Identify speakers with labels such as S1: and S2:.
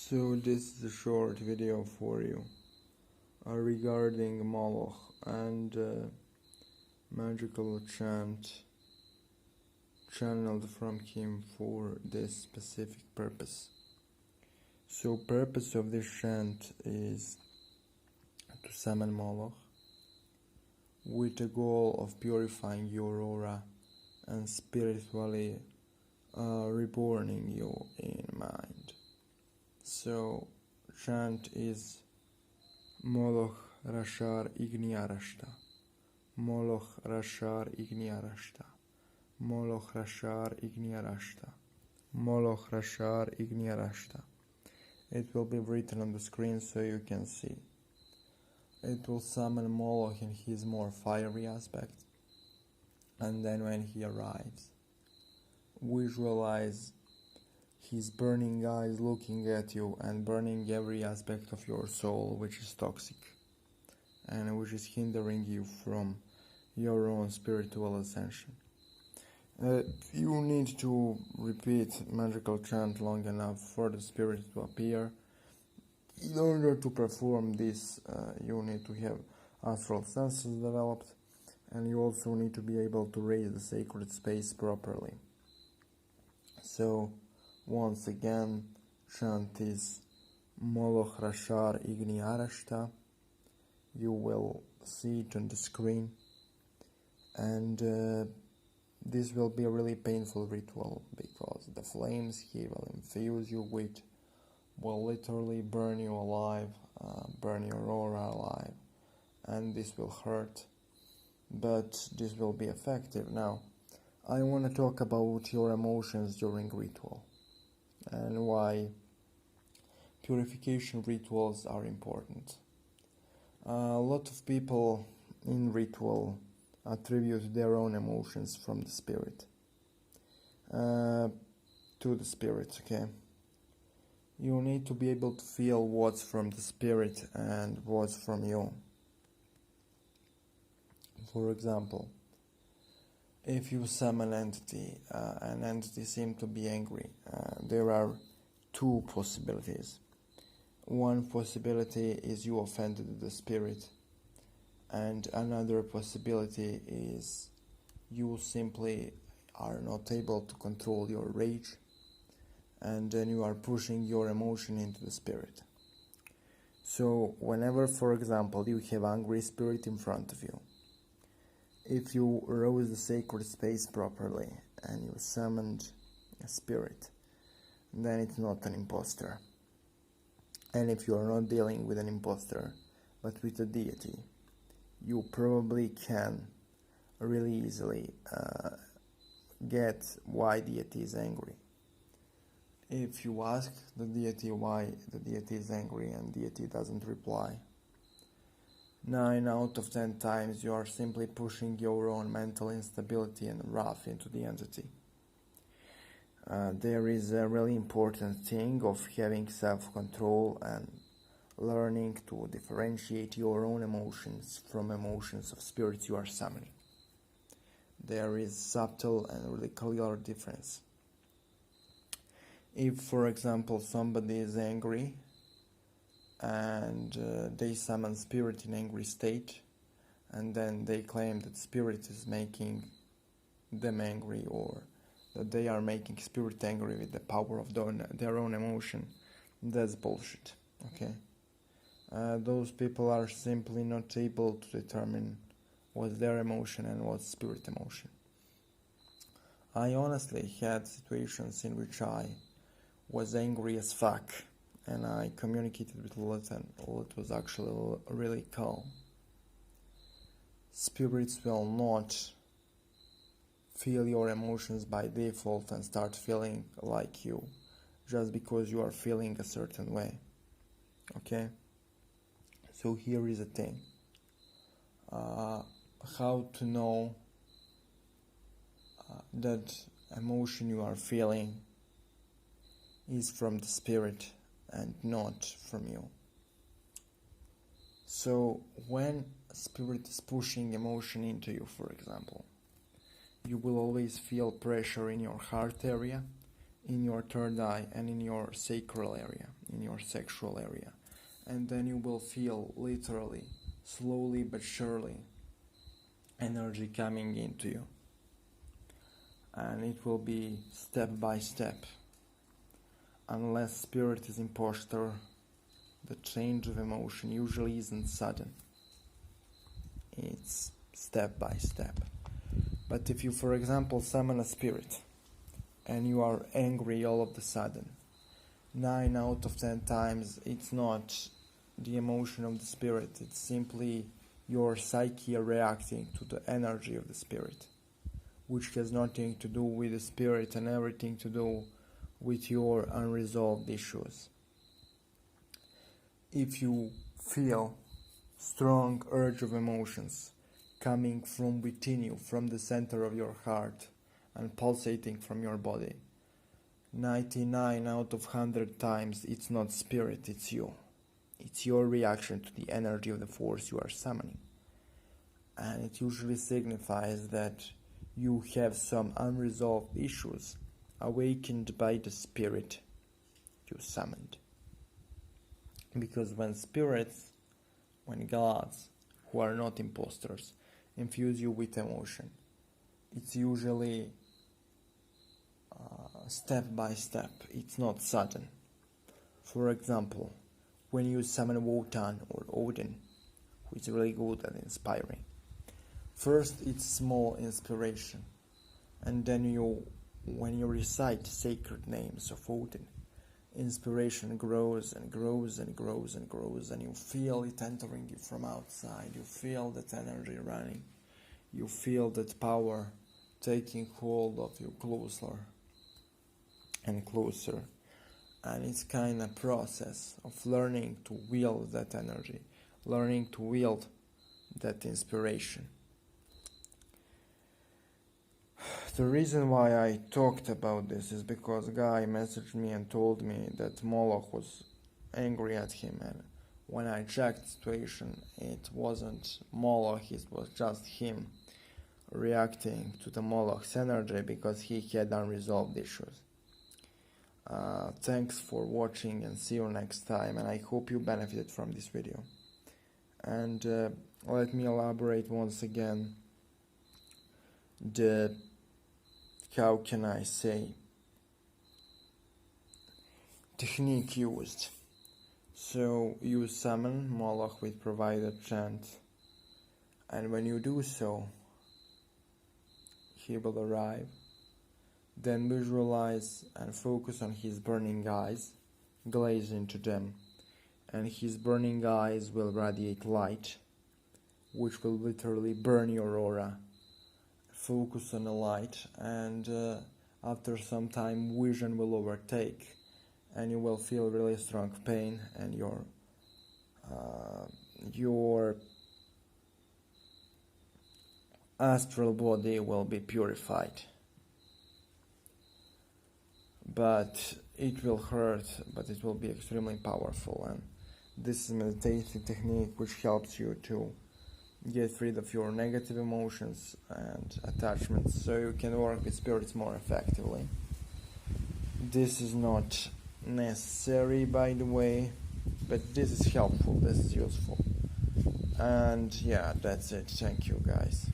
S1: So this is a short video for you regarding Moloch and magical chant channeled from him for this specific purpose. So purpose of this chant is to summon Moloch with the goal of purifying your aura and spiritually reborning you in mind. So chant is Moloch Rashar Igniarashta, Moloch Rashar Igniarashta, Moloch Rashar Igniarashta, Moloch Rashar Igniarashta. It will be written on the screen so you can see. It will summon Moloch in his more fiery aspect, and then when he arrives, visualize his burning eyes looking at you and burning every aspect of your soul which is toxic and which is hindering you from your own spiritual ascension. You need to repeat magical chant long enough for the spirit to appear. In order to perform this, you need to have astral senses developed, and you also need to be able to raise the sacred space properly. So once again, chant is Moloch Rashar Igniarashta. You will see it on the screen, and this will be a really painful ritual because the flames he will infuse you with will literally burn you alive, burn your aura alive, and this will hurt, but this will be effective. Now, I want to talk about your emotions during ritual and why purification rituals are important. A lot of people in ritual attribute their own emotions from the spirit to the spirit, okay? You need to be able to feel what's from the spirit and what's from you. For example, if you summon an entity seems to be angry, there are two possibilities. One possibility is you offended the spirit, and another possibility is you simply are not able to control your rage, and then you are pushing your emotion into the spirit. So whenever, for example, you have angry spirit in front of you, if you rose the sacred space properly and you summoned a spirit, then it's not an imposter. And if you are not dealing with an imposter, but with a deity, you probably can really easily get why deity is angry. If you ask the deity why the deity is angry and deity doesn't reply, 9 out of 10 times you are simply pushing your own mental instability and wrath into the entity. There is a really important thing of having self-control and learning to differentiate your own emotions from emotions of spirits you are summoning. There is subtle and really clear difference. If, for example, somebody is angry and they summon spirit in angry state, and then they claim that spirit is making them angry, or that they are making spirit angry with the power of their own emotion, that's bullshit, okay? Those people are simply not able to determine what's their emotion and what's spirit emotion. I honestly had situations in which I was angry as fuck, and I communicated with Lilith, and Lilith was actually really calm. Spirits will not feel your emotions by default and start feeling like you just because you are feeling a certain way, okay? So here is the thing. How to know that emotion you are feeling is from the spirit and not from you. So when spirit is pushing emotion into you, for example, you will always feel pressure in your heart area, in your third eye and in your sacral area, in your sexual area. And then you will feel literally, slowly but surely, energy coming into you. And it will be step by step. Unless spirit is imposter, the change of emotion usually isn't sudden. It's step by step. But if you, for example, summon a spirit and you are angry all of a sudden, 9 out of 10 times it's not the emotion of the spirit, it's simply your psyche reacting to the energy of the spirit, which has nothing to do with the spirit and everything to do with your unresolved issues. If you feel strong urge of emotions coming from within you, from the center of your heart and pulsating from your body, 99 out of 100 times it's not spirit, it's you. It's your reaction to the energy of the force you are summoning. And it usually signifies that you have some unresolved issues awakened by the spirit you summoned. Because when spirits, when gods, who are not imposters, infuse you with emotion, it's usually step by step, it's not sudden. For example, when you summon Wotan or Odin, who is really good at inspiring, first it's small inspiration, and then when you recite sacred names of Odin, inspiration grows and grows and grows and grows, and you feel it entering you from outside. You feel that energy running. You feel that power taking hold of you closer and closer. And it's kind of process of learning to wield that energy, learning to wield that inspiration. The reason why I talked about this is because a guy messaged me and told me that Moloch was angry at him, and when I checked the situation, it wasn't Moloch, it was just him reacting to the Moloch's energy because he had unresolved issues. Thanks for watching, and see you next time, and I hope you benefited from this video. And let me elaborate once again the, how can I say, technique used. So you summon Moloch with provided chant, and when you do so, he will arrive. Then visualize and focus on his burning eyes, glaze into them, and his burning eyes will radiate light, which will literally burn your aura. Focus on the light, and after some time vision will overtake, and you will feel really strong pain, and your astral body will be purified. But it will hurt, but it will be extremely powerful, and this is a meditation technique which helps you to get rid of your negative emotions and attachments so you can work with spirits more effectively. This is not necessary, by the way, but this is helpful, this is useful. And yeah, that's it. Thank you, guys.